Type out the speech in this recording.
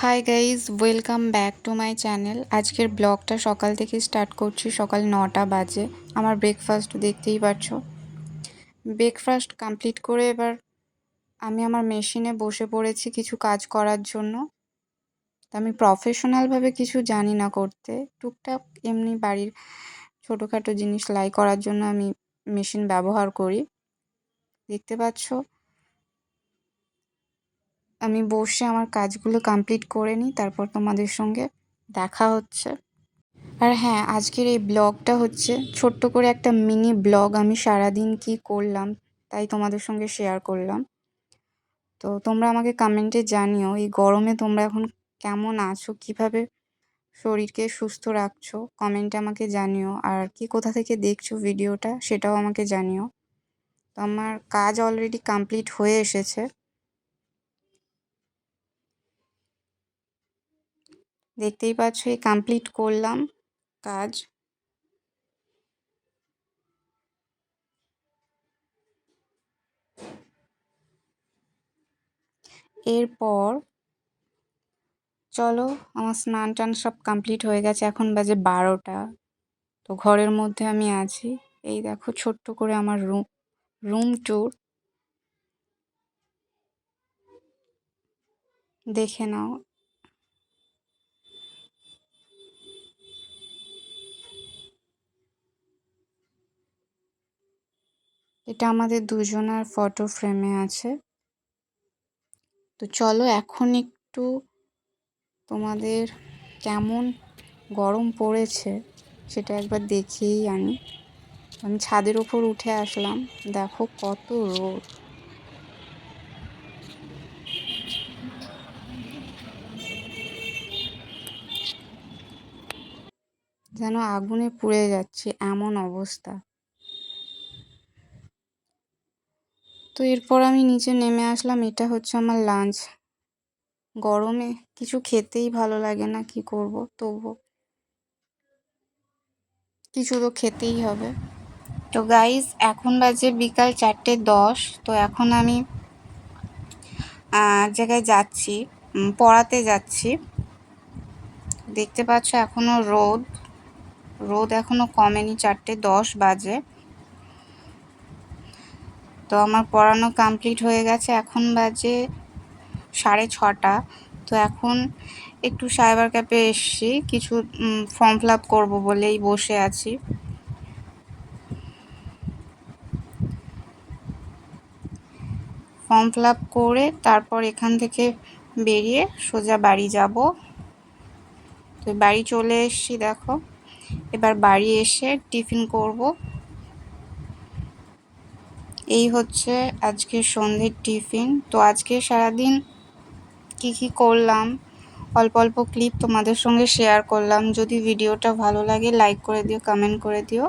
Hi guys, welcome back to my channel. আজকের ব্লগটা সকাল থেকে স্টার্ট করছি। সকাল 9টা বাজে। আমার ব্রেকফাস্ট দেখতেই পাচ্ছ। ব্রেকফাস্ট কমপ্লিট করে এবার আমি আমার মেশিনে বসে পড়েছি কিছু কাজ করার জন্য। আমি প্রফেশনালভাবে কিছু জানি না করতে, টুকটাক এমনি বাড়ির ছোটোখাটো জিনিস সেলাই করার জন্য আমি মেশিন ব্যবহার করি। দেখতে পাচ্ছ আমি বসে আমার কাজগুলো কমপ্লিট করে নিই, তারপর তোমাদের সঙ্গে দেখা হচ্ছে। আর হ্যাঁ, আজকের এই ব্লগটা হচ্ছে ছোট্ট করে একটা মিনি ব্লগ। আমি সারাদিন কি করলাম তাই তোমাদের সঙ্গে শেয়ার করলাম। তো তোমরা আমাকে কমেন্টে জানিও এই গরমে তোমরা এখন কেমন আছো, কিভাবে শরীরকে সুস্থ রাখছো, কমেন্টে আমাকে জানিও। আর কি কোথা থেকে দেখছো ভিডিওটা সেটাও আমাকে জানিও। তো আমার কাজ অলরেডি কমপ্লিট হয়ে এসেছে, দেখতেই পাচ্ছ। এই কমপ্লিট করলাম কাজ। এরপর চলো, আমার স্নান টান সব কমপ্লিট হয়ে গেছে। এখন বাজে 12টা। তো ঘরের মধ্যে আমি আছি। এই দেখো ছোট্ট করে আমার রুম ট্যুর দেখে নাও। এটা আমাদের দুজনের ফটো ফ্রেমে আছে। তো চলো এখন একটু তোমাদের কেমন গরম পড়েছে সেটা একবার দেখিয়েই আনি। আমি ছাদের ওপর উঠে আসলাম, দেখো কত রোদ। যেন আগুনে পুড়ে যাচ্ছে এমন অবস্থা। তো এরপর আমি নিচে নেমে আসলাম। এটা হচ্ছে আমার লাঞ্চ। গরমে কিছু খেতেই ভালো লাগে না, কি করব, তবু কিছু তো খেতেই হবে। তো গাইস, এখন বাজে বিকাল 4:10। তো এখন আমি এক জায়গায় যাচ্ছি, পড়াতে যাচ্ছি। দেখতে পাচ্ছ এখনো রোদ এখনো কমেনি, 4:10 বাজে। তো আমার পড়ানো কমপ্লিট হয়ে গেছে। এখন বাজে 6:30। তো এখন একটু সাইবার ক্যাফে এসছি, কিছু ফর্ম ফিল আপ করবো বলেই বসে আছি। ফর্ম ফিল আপ করে তারপর এখান থেকে বেরিয়ে সোজা বাড়ি যাব। তো বাড়ি চলে এসেছি, দেখো। এবার বাড়ি এসে টিফিন করব। এই হচ্ছে আজকে সন্ধ্যের টিফিন। তো আজকে সারাদিন কি করলাম অল্প অল্প ক্লিপ তোমাদের সঙ্গে শেয়ার করলাম। যদি ভিডিওটা ভালো লাগে লাইক করে দিও, কমেন্ট করে দিও।